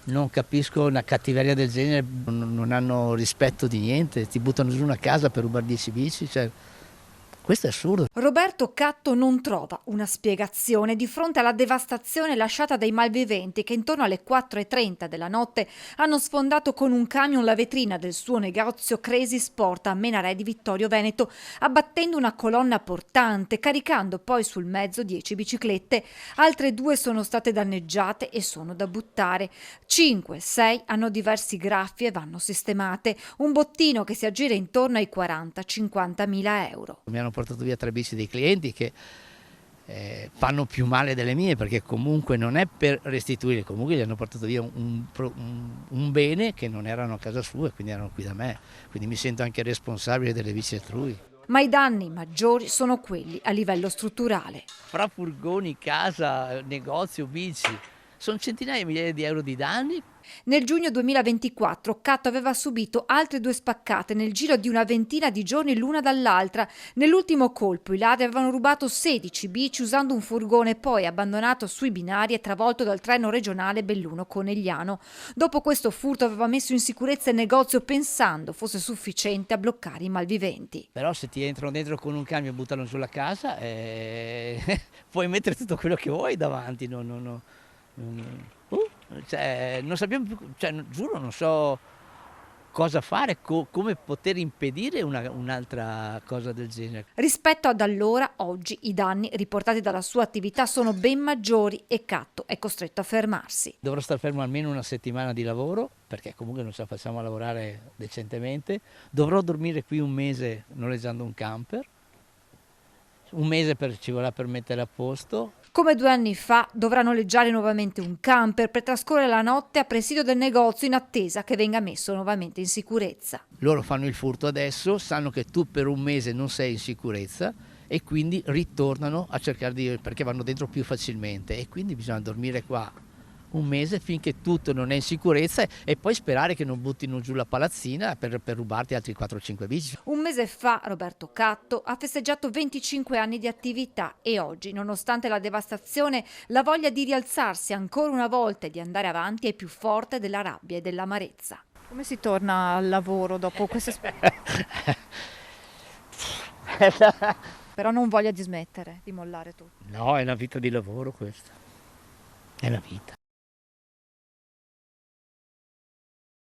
Non capisco una cattiveria del genere, non hanno rispetto di niente, ti buttano giù una casa per rubare 10 bici, cioè, questo è assurdo. Roberto Catto non trova una spiegazione di fronte alla devastazione lasciata dai malviventi che intorno alle 4:30 della notte hanno sfondato con un camion la vetrina del suo negozio Crazy Sport a Menarè di Vittorio Veneto, abbattendo una colonna portante, caricando poi sul mezzo 10 biciclette. Altre 2 sono state danneggiate e sono da buttare. 5, 6 hanno diversi graffi e vanno sistemate. Un bottino che si aggira intorno ai 40-50 mila euro. Mi hanno portato via 3 bici dei clienti che fanno più male delle mie, perché comunque non è per restituire, comunque gli hanno portato via un bene che non erano a casa sua e quindi erano qui da me, quindi mi sento anche responsabile delle bici altrui. Ma i danni maggiori sono quelli a livello strutturale. Fra furgoni, casa, negozio, bici, sono centinaia di migliaia di euro di danni. Nel giugno 2024 Catto aveva subito altre 2 spaccate nel giro di una ventina di giorni l'una dall'altra. Nell'ultimo colpo i ladri avevano rubato 16 bici usando un furgone poi abbandonato sui binari e travolto dal treno regionale Belluno-Conegliano. Dopo questo furto aveva messo in sicurezza il negozio pensando fosse sufficiente a bloccare i malviventi. Però se ti entrano dentro con un camion e buttano sulla casa, puoi mettere tutto quello che vuoi davanti. Cioè, non sappiamo più, cioè, giuro, non so cosa fare, come poter impedire un'altra cosa del genere. Rispetto ad allora, oggi i danni riportati dalla sua attività sono ben maggiori e Catto è costretto a fermarsi. Dovrò star fermo almeno una settimana di lavoro, perché comunque non ce la facciamo a lavorare decentemente. Dovrò dormire qui un mese noleggiando un camper. Un mese ci vorrà per mettere a posto. Come 2 anni fa dovrà noleggiare nuovamente un camper per trascorrere la notte a presidio del negozio in attesa che venga messo nuovamente in sicurezza. Loro fanno il furto adesso, sanno che tu per un mese non sei in sicurezza e quindi ritornano a cercare perché vanno dentro più facilmente e quindi bisogna dormire qua un mese finché tutto non è in sicurezza e poi sperare che non buttino giù la palazzina per rubarti altri 4-5 bici. Un mese fa Roberto Catto ha festeggiato 25 anni di attività e oggi, nonostante la devastazione, la voglia di rialzarsi ancora una volta e di andare avanti è più forte della rabbia e dell'amarezza. Come si torna al lavoro dopo questa esperienza? Però non voglia di smettere, di mollare tutto. No, è una vita di lavoro questa, è la vita.